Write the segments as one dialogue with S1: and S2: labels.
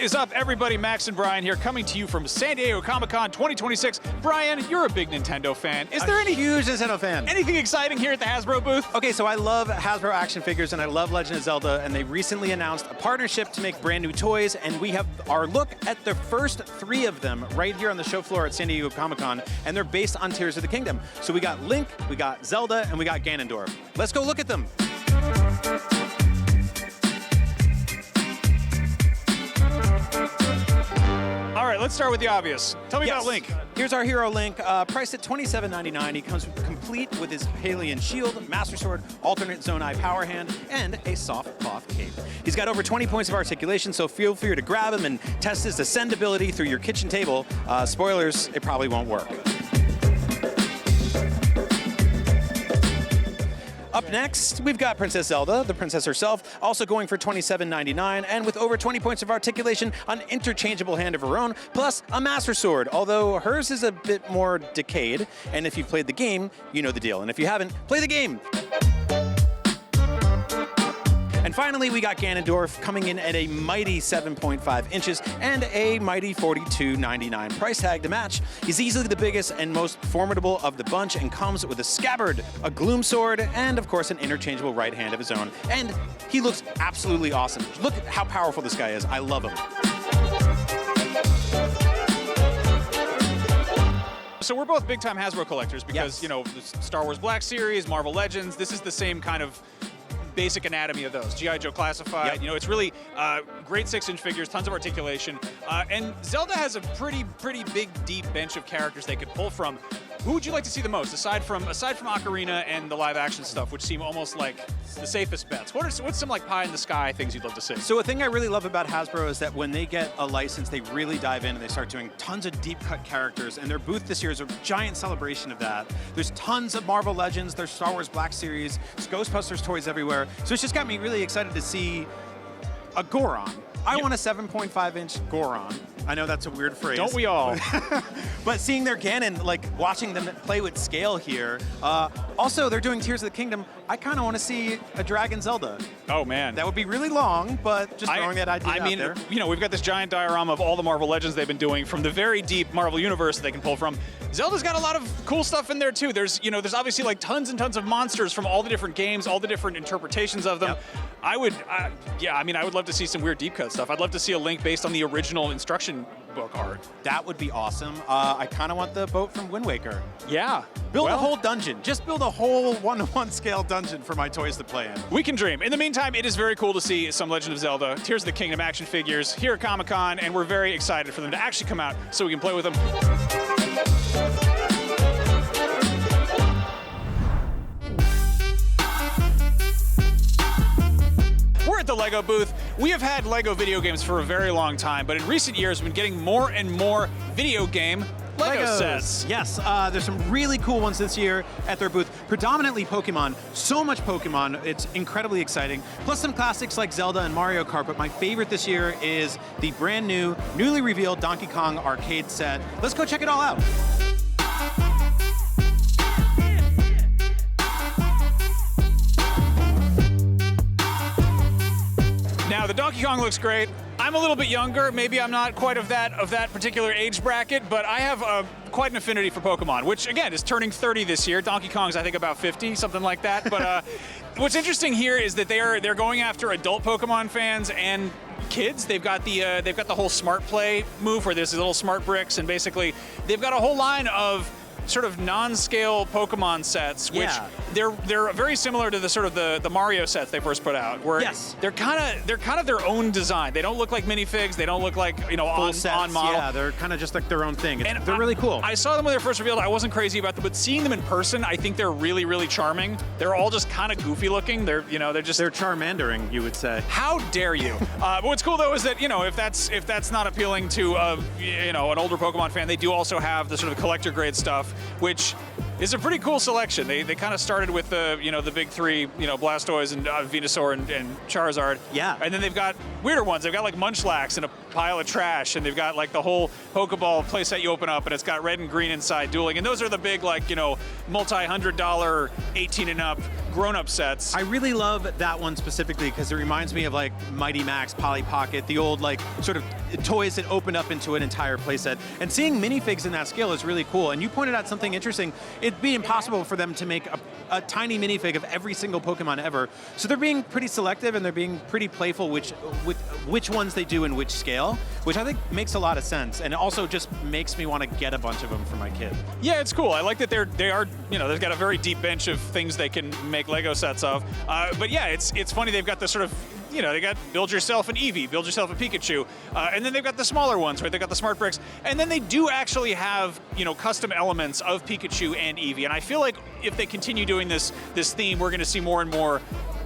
S1: is up, everybody? Max and Brian here, coming to you from San Diego Comic-Con 2026. Brian, you're a big Nintendo fan. Is there any
S2: huge Nintendo fan?
S1: anything exciting here at the Hasbro booth?
S2: Okay, so I love Hasbro action figures and I love Legend of Zelda, and they recently announced a partnership to make brand new toys, and we have our look at the first 3 of them right here on the show floor at San Diego Comic-Con, and they're based on Tears of the Kingdom. So we got Link, we got Zelda, and we got Ganondorf. Let's go look at them.
S1: All right, let's start with the obvious. Tell me about Link.
S2: Here's our hero Link, priced at $27.99. He comes complete with his Hylian shield, Master Sword, alternate zone eye power hand, and a soft cloth cape. He's got over 20 points of articulation, so feel free to grab him and test his ascend ability through your kitchen table. Spoilers, it probably won't work. Up next, we've got Princess Zelda, the princess herself, also going for $27.99, and with over 20 points of articulation, an interchangeable hand of her own, plus a Master Sword, although hers is a bit more decayed, and if you've played the game, you know the deal, and if you haven't, play the game! And finally, we got Ganondorf coming in at a mighty 7.5 inches and a mighty $42.99 price tag to match. He's easily the biggest and most formidable of the bunch and comes with a scabbard, a gloom sword, and of course an interchangeable right hand of his own. And he looks absolutely awesome. Look at how powerful this guy is. I love him.
S1: So we're both big-time Hasbro collectors because, you know, the Star Wars Black Series, Marvel Legends, this is the same kind of basic anatomy of those. G.I. Joe Classified, you know, it's really great 6-inch figures, tons of articulation. And Zelda has a pretty big, deep bench of characters they could pull from. Who would you like to see the most, aside from Ocarina and the live-action stuff, which seem almost like the safest bets? What's some like pie-in-the-sky things you'd love to see?
S2: So a thing I really love about Hasbro is that when they get a license, they really dive in and they start doing tons of deep-cut characters, and their booth this year is a giant celebration of that. There's tons of Marvel Legends, there's Star Wars Black Series, there's Ghostbusters toys everywhere, so it's just got me really excited to see a Goron. I want a 7.5-inch Goron. I know that's a weird phrase.
S1: Don't we all?
S2: But seeing their Ganon, like watching them play with scale here. Also, they're doing Tears of the Kingdom. I kind of want to see a Dragon Zelda.
S1: Oh, man.
S2: That would be really long, but just throwing that idea out there.
S1: You know, we've got this giant diorama of all the Marvel Legends they've been doing from the very deep Marvel universe that they can pull from. Zelda's got a lot of cool stuff in there, too. There's obviously like tons and tons of monsters from all the different games, all the different interpretations of them. Yep. I would love to see some weird deep cut stuff. I'd love to see a Link based on the original instruction book art.
S2: That would be awesome. I kind of want the boat from Wind Waker.
S1: Yeah.
S2: Build a whole dungeon. Just build a whole 1-to-1 scale dungeon for my toys to play in.
S1: We can dream. In the meantime, it is very cool to see some Legend of Zelda, Tears of the Kingdom action figures here at Comic-Con, and we're very excited for them to actually come out so we can play with them. We're at the LEGO booth. We have had LEGO video games for a very long time, but in recent years, we've been getting more and more video game LEGO sets.
S2: Yes, there's some really cool ones this year at their booth. Predominantly Pokemon. So much Pokemon. It's incredibly exciting. Plus some classics like Zelda and Mario Kart, but my favorite this year is the brand new, newly revealed Donkey Kong arcade set. Let's go check it all out.
S1: Now, the Donkey Kong looks great. I'm a little bit younger. Maybe I'm not quite of that particular age bracket, but I have quite an affinity for Pokemon, which, again, is turning 30 this year. Donkey Kong's, I think, about 50, something like that. But what's interesting here is that they're going after adult Pokemon fans and kids. They've got the whole smart play move where there's these little smart bricks, and basically they've got a whole line of sort of non-scale Pokemon sets, which they're very similar to the sort of the Mario sets they first put out, where they're kind of their own design. They don't look like minifigs. They don't look like on model.
S2: Yeah, they're kind of just like their own thing. They're really cool.
S1: I saw them when they were first revealed. I wasn't crazy about them, but seeing them in person, I think they're really, really charming. They're all just kind of goofy looking. They're
S2: Charmandering, you would say.
S1: How dare you? But what's cool though is that if that's not appealing to an older Pokemon fan, they do also have the sort of collector grade stuff, which is a pretty cool selection. They kind of started with the big 3, Blastoise and Venusaur and Charizard.
S2: Yeah.
S1: And then they've got weirder ones. They've got like Munchlax and a pile of trash, and they've got like the whole Pokeball playset you open up, and it's got red and green inside dueling. And those are the big multi-$100, 18 and up grown-up sets.
S2: I really love that one specifically because it reminds me of like Mighty Max, Polly Pocket, the old like sort of toys that opened up into an entire playset. And seeing minifigs in that scale is really cool. And you pointed out something interesting. It'd be impossible for them to make a tiny minifig of every single Pokemon ever. So they're being pretty selective and they're being pretty playful with which ones they do in which scale, which I think makes a lot of sense. And it also just makes me want to get a bunch of them for my kid.
S1: Yeah, it's cool. I like that they are, you know, they've got a very deep bench of things they can make Lego sets of. But yeah, it's funny they've got this sort of, you know, they got build yourself an Eevee, build yourself a Pikachu, and then they've got the smaller ones, right? They've got the smart bricks, and then they do actually have, you know, custom elements of Pikachu and Eevee. And I feel like if they continue doing this theme, we're going to see more and more,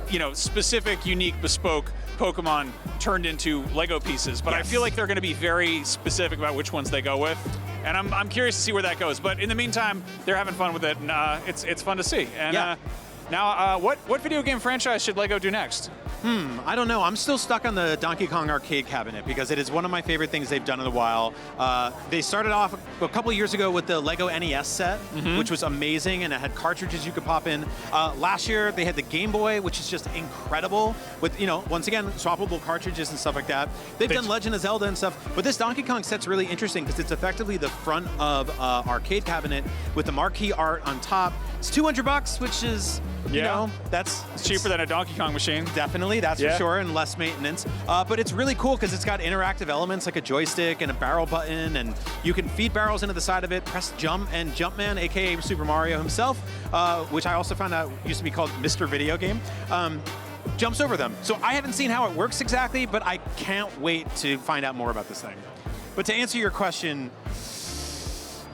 S1: you know, specific, unique, bespoke Pokemon turned into Lego pieces. But yes. I feel like they're going to be very specific about which ones they go with. And I'm curious to see where that goes. But in the meantime, they're having fun with it, and it's fun to see. And
S2: yeah.
S1: Now, what video game franchise should Lego do next?
S2: I don't know. I'm still stuck on the Donkey Kong arcade cabinet because it is one of my favorite things they've done in a while. They started off a couple years ago with the Lego NES set, which was amazing, and it had cartridges you could pop in. Last year, they had the Game Boy, which is just incredible with, you know, once again, swappable cartridges and stuff like that. They've done Legend of Zelda and stuff, but this Donkey Kong set's really interesting because it's effectively the front of arcade cabinet with the marquee art on top. It's $200, which is, you know, it's
S1: cheaper than a Donkey Kong machine.
S2: Definitely, that's for sure, and less maintenance. But it's really cool because it's got interactive elements like a joystick and a barrel button, and you can feed barrels into the side of it, press jump, and Jumpman, aka Super Mario himself, which I also found out used to be called Mr. Video Game, jumps over them. So I haven't seen how it works exactly, but I can't wait to find out more about this thing. But to answer your question,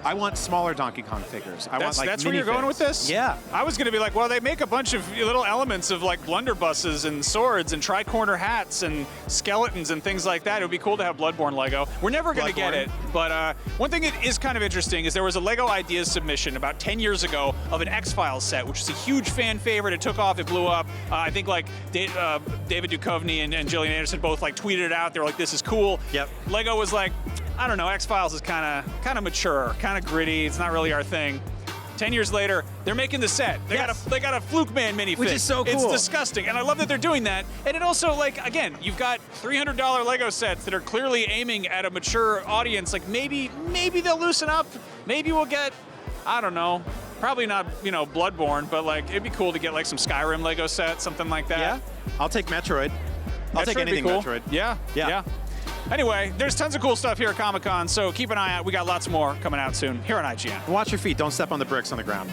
S2: I want smaller Donkey Kong figures.
S1: That's where you're going with this?
S2: Yeah.
S1: I was going to be like, well, they make a bunch of little elements of like blunderbusses and swords and tri-corner hats and skeletons and things like that. It would be cool to have Bloodborne Lego. We're never going to get it, but one thing that is kind of interesting is there was a Lego Ideas submission about 10 years ago of an X-Files set, which is a huge fan favorite. It took off, it blew up. I think like David Duchovny and Gillian Anderson both like tweeted it out. They were like, this is cool.
S2: Yep.
S1: Lego was like, I don't know, X-Files is kind of mature, kind of gritty. It's not really our thing. 10 years later, they're making the set. They got a Fluke Man minifig.
S2: Which is so cool.
S1: It's disgusting, and I love that they're doing that. And it also, like, again, you've got $300 Lego sets that are clearly aiming at a mature audience. Like, maybe they'll loosen up. Maybe we'll get, I don't know, probably not, you know, Bloodborne, but like, it'd be cool to get like some Skyrim Lego set, something like that.
S2: Yeah, I'll take Metroid. I'll take anything
S1: cool.
S2: Metroid.
S1: Yeah. Anyway, there's tons of cool stuff here at Comic-Con, so keep an eye out. We got lots more coming out soon here on IGN.
S2: Watch your feet. Don't step on the bricks on the ground.